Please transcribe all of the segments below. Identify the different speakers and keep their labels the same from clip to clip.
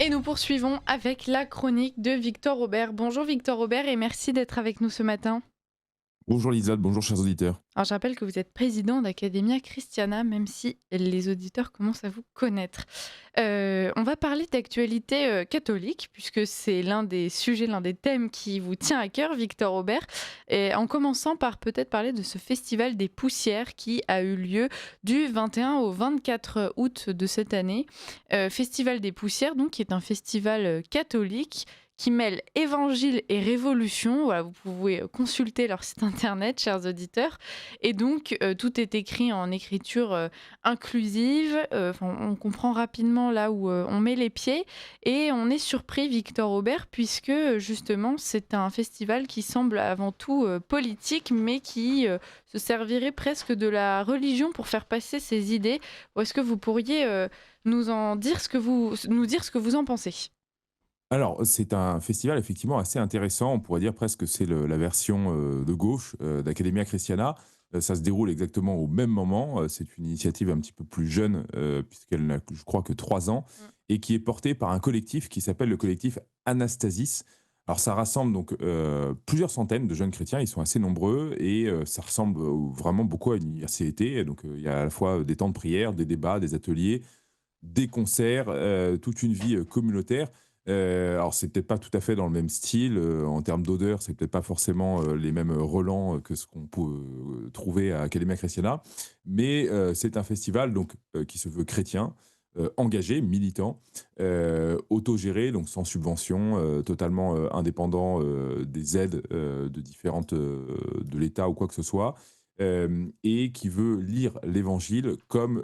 Speaker 1: Et nous poursuivons avec la chronique de Victor Aubert. Bonjour Victor Aubert et merci d'être avec nous ce matin.
Speaker 2: Bonjour Lisotte, bonjour chers auditeurs.
Speaker 1: Alors je rappelle que vous êtes président d'Academia Christiana, même si les auditeurs commencent à vous connaître. On va parler d'actualité catholique, puisque c'est l'un des sujets, l'un des thèmes qui vous tient à cœur, Victor Aubert. Et en commençant par peut-être parler de ce festival des poussières qui a eu lieu du 21 au 24 août de cette année. Festival des poussières, donc, qui est un festival catholique qui mêle évangile et révolution. Voilà, vous pouvez consulter leur site internet, chers auditeurs. Et donc, tout est écrit en écriture inclusive. On comprend rapidement là où on met les pieds. Et on est surpris, Victor Aubert, puisque justement, c'est un festival qui semble avant tout politique, mais qui se servirait presque de la religion pour faire passer ses idées. Ou est-ce que vous pourriez nous dire ce que vous en pensez?
Speaker 2: Alors, c'est un festival effectivement assez intéressant. On pourrait dire presque que c'est la version de gauche d'Academia Christiana. Ça se déroule exactement au même moment. C'est une initiative un petit peu plus jeune, puisqu'elle n'a, je crois, que 3 ans, et qui est portée par un collectif qui s'appelle le collectif Anastasis. Alors, ça rassemble donc plusieurs centaines de jeunes chrétiens. Ils sont assez nombreux et ça ressemble vraiment beaucoup à une université. Donc, il y a à la fois des temps de prière, des débats, des ateliers, des concerts, toute une vie communautaire. Alors c'est peut-être pas tout à fait dans le même style, en termes d'odeur, c'est peut-être pas forcément, les mêmes relents que ce qu'on peut, trouver à Academia Christiana. Mais, c'est un festival donc, qui se veut chrétien, engagé, militant, autogéré, donc sans subvention, totalement, indépendant, des aides, de différentes, de l'État ou quoi que ce soit. Et qui veut lire l'Évangile comme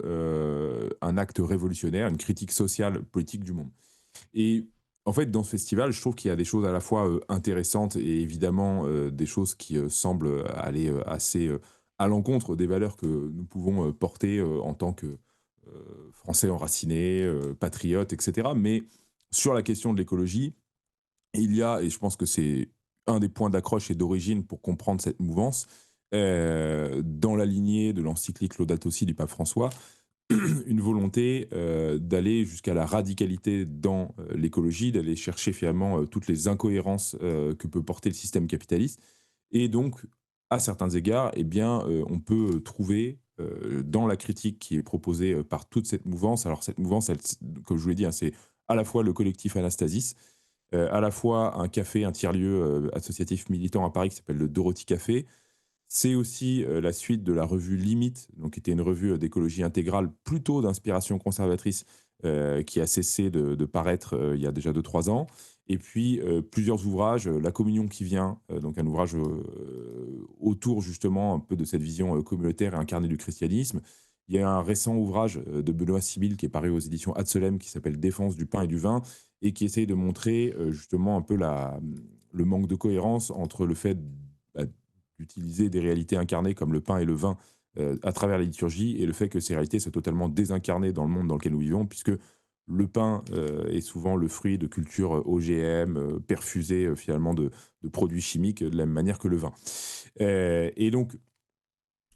Speaker 2: un acte révolutionnaire, une critique sociale, politique du monde. Et en fait, dans ce festival, je trouve qu'il y a des choses à la fois intéressantes et évidemment des choses qui semblent aller assez à l'encontre des valeurs que nous pouvons porter en tant que Français enracinés, patriotes, etc. Mais sur la question de l'écologie, il y a, et je pense que c'est un des points d'accroche et d'origine pour comprendre cette mouvance, dans la lignée de l'encyclique Laudato Si du pape François, une volonté d'aller jusqu'à la radicalité dans l'écologie, d'aller chercher finalement toutes les incohérences que peut porter le système capitaliste. Et donc, à certains égards, eh bien, on peut trouver dans la critique qui est proposée par toute cette mouvance, alors cette mouvance, elle, comme je vous l'ai dit, hein, c'est à la fois le collectif Anastasis, à la fois un café, un tiers-lieu associatif militant à Paris qui s'appelle le Dorothy Café. C'est aussi la suite de la revue Limite, donc qui était une revue d'écologie intégrale plutôt d'inspiration conservatrice, qui a cessé de paraître il y a déjà 2 3 ans. Et puis plusieurs ouvrages, La Communion qui vient, donc un ouvrage autour justement un peu de cette vision communautaire et incarnée du christianisme. Il y a un récent ouvrage de Benoît Sibyl qui est paru aux éditions Adselem qui s'appelle Défense du pain et du vin et qui essaye de montrer justement un peu le manque de cohérence entre le fait bah, d'utiliser des réalités incarnées comme le pain et le vin à travers la liturgie et le fait que ces réalités soient totalement désincarnées dans le monde dans lequel nous vivons, puisque le pain est souvent le fruit de cultures OGM, perfusées finalement de produits chimiques de la même manière que le vin. Et donc,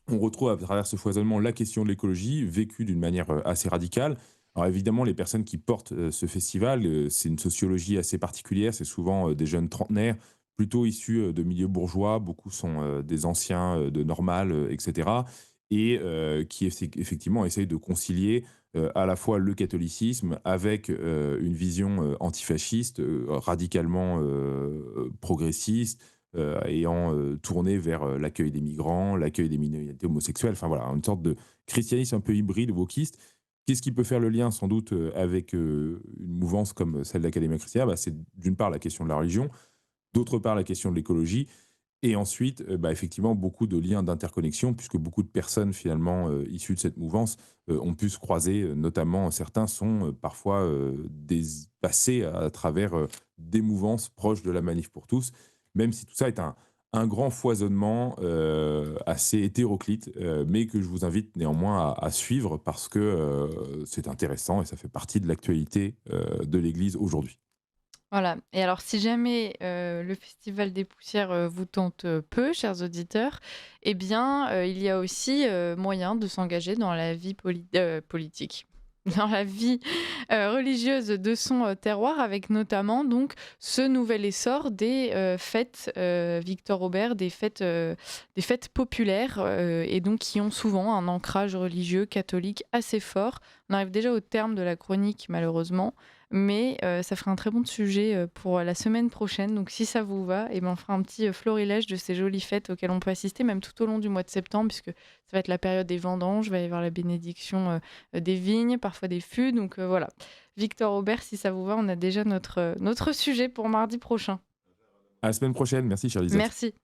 Speaker 2: on retrouve à travers ce foisonnement la question de l'écologie vécue d'une manière assez radicale. Alors évidemment, les personnes qui portent ce festival, c'est une sociologie assez particulière, c'est souvent des jeunes trentenaires, plutôt issus de milieux bourgeois, beaucoup sont des anciens de Normal, etc. Et qui effectivement essayent de concilier à la fois le catholicisme avec une vision antifasciste, radicalement progressiste, ayant tourné vers l'accueil des migrants, l'accueil des minorités homosexuelles, enfin voilà, une sorte de christianisme un peu hybride, wokiste. Qu'est-ce qui peut faire le lien sans doute avec une mouvance comme celle d'Academia Christiana? Bah, c'est d'une part la question de la religion, d'autre part la question de l'écologie, et ensuite bah, effectivement beaucoup de liens d'interconnexion, puisque beaucoup de personnes finalement issues de cette mouvance ont pu se croiser, notamment certains sont parfois passés à travers des mouvances proches de la Manif pour tous, même si tout ça est un grand foisonnement assez hétéroclite, mais que je vous invite néanmoins à suivre parce que c'est intéressant et ça fait partie de l'actualité de l'Église aujourd'hui.
Speaker 1: Voilà. Et alors, si jamais le Festival des Poussières vous tente peu, chers auditeurs, eh bien, il y a aussi moyen de s'engager dans la vie politique. dans la vie religieuse de son terroir, avec notamment donc ce nouvel essor des fêtes Victor Aubert, des fêtes populaires et donc qui ont souvent un ancrage religieux catholique assez fort. On arrive déjà au terme de la chronique malheureusement, mais ça ferait un très bon sujet pour la semaine prochaine. Donc si ça vous va, et ben, on fera un petit florilège de ces jolies fêtes auxquelles on peut assister, même tout au long du mois de septembre, puisque ça va être la période des vendanges, il va y avoir la bénédiction des vignes, parfois des fûts. Donc voilà. Victor Aubert, si ça vous va, on a déjà notre sujet pour mardi prochain.
Speaker 2: À la semaine prochaine. Merci, chère Lisette.
Speaker 1: Merci.